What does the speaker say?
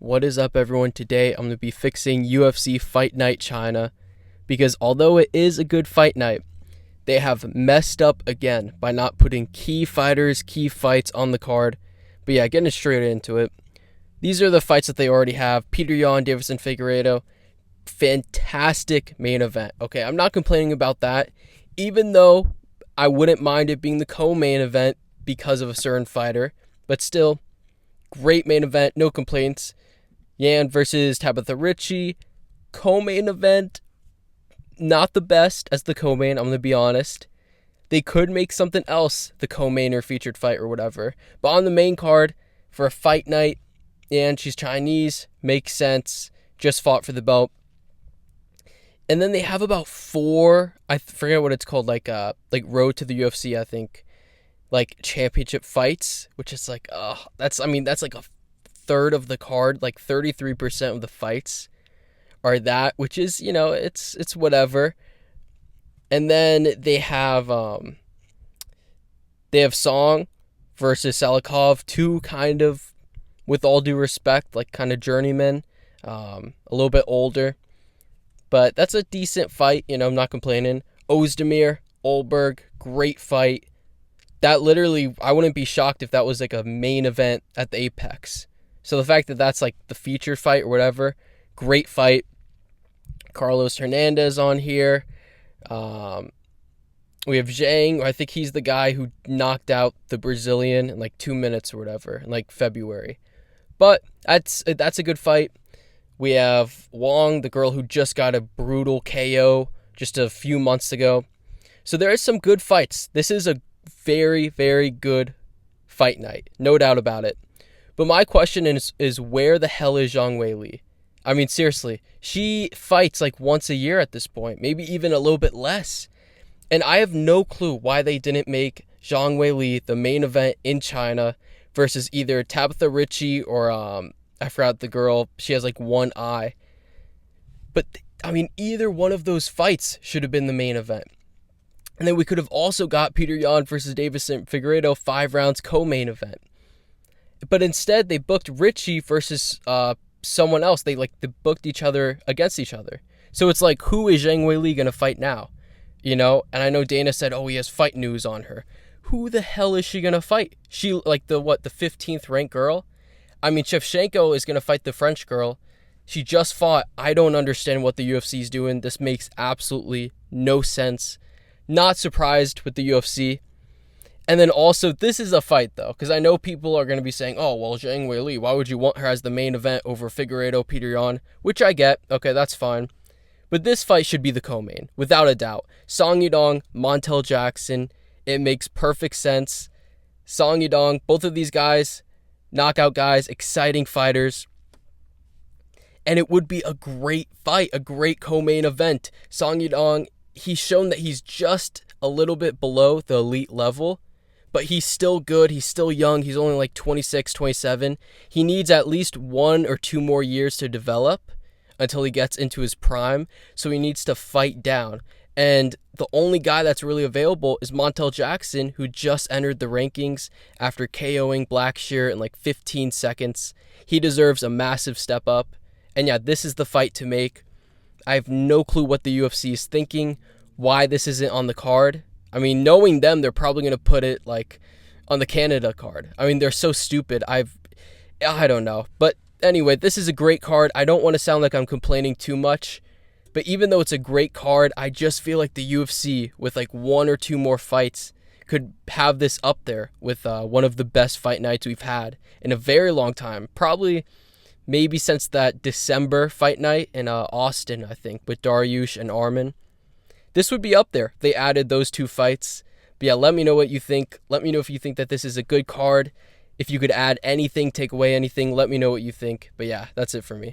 What is up, everyone? Today I'm going to be fixing UFC Fight Night China because although it is a good fight night, they have messed up again by not putting key fighters, key fights on the card. But yeah, getting straight into it. These are the fights that they already have. Peter Yan, Davison Figueiredo. Fantastic main event. Okay, I'm not complaining about that, even though I wouldn't mind it being the co-main event because of a certain fighter. But still, great main event, no complaints. Yan versus Tabitha Ricci. Co-main event, not the best as the co-main, I'm going to be honest. They could make something else the co-main or featured fight or whatever. But on the main card, for a fight night, and she's Chinese, makes sense, just fought for the belt. And then they have about four, I forget what it's called, like Road to the UFC, I think, like championship fights, which is like, that's like a third of the card, like 33% of the fights are that, which is, it's whatever. And then they have Song versus Salikov, two kind of, with all due respect, like kind of journeymen, a little bit older. But that's a decent fight, I'm not complaining. Ozdemir, Olberg, great fight. That literally, I wouldn't be shocked if that was like a main event at the Apex. So the fact that that's like the featured fight or whatever, great fight. Carlos Hernandez on here. We have Zhang, I think he's the guy who knocked out the Brazilian in like 2 minutes or whatever, in like February. But that's a good fight. We have Wong, the girl who just got a brutal KO just a few months ago. So there is some good fights. This is a very, very good fight night. No doubt about it. But my question is where the hell is Zhang Weili? I mean, seriously, she fights like once a year at this point, maybe even a little bit less. And I have no clue why they didn't make Zhang Weili the main event in China versus either Tabitha Ricci or I forgot the girl. She has like one eye. But, either one of those fights should have been the main event. And then we could have also got Peter Yan versus Davison Figueiredo 5 rounds co-main event. But instead, they booked Ricci versus someone else. They booked each other against each other. So it's like, who is Zhang Weili going to fight now? And I know Dana said, he has fight news on her. Who the hell is she going to fight? She, the 15th ranked girl? Shevchenko is going to fight the French girl. She just fought. I don't understand what the UFC is doing. This makes absolutely no sense. Not surprised with the UFC. And then also, this is a fight, though, because I know people are going to be saying, Zhang Weili, why would you want her as the main event over Figueiredo, Peter Yan? Which I get. Okay, that's fine. But this fight should be the co-main, without a doubt. Song Yadong, Montel Jackson. It makes perfect sense. Song Yadong, both of these guys, knockout guys, exciting fighters. And it would be a great fight, a great co-main event. Song Yadong, he's shown that he's just a little bit below the elite level, but he's still good. He's still young. He's only like 26, 27. He needs at least 1 or 2 more years to develop until he gets into his prime. So he needs to fight down. And the only guy that's really available is Montel Jackson, who just entered the rankings after KOing Blackshear in like 15 seconds. He deserves a massive step up. And yeah, this is the fight to make. I have no clue what the UFC is thinking, why this isn't on the card. Knowing them, they're probably going to put it like on the Canada card. They're so stupid. I don't know. But anyway, this is a great card. I don't want to sound like I'm complaining too much. But even though it's a great card, I just feel like the UFC, with like 1 or 2 more fights, could have this up there with one of the best fight nights we've had in a very long time. Probably maybe since that December fight night in Austin, I think, with Dariush and Arman. This would be up there. They added those 2 fights. But yeah, let me know what you think. Let me know if you think that this is a good card. If you could add anything, take away anything, let me know what you think. But yeah, that's it for me.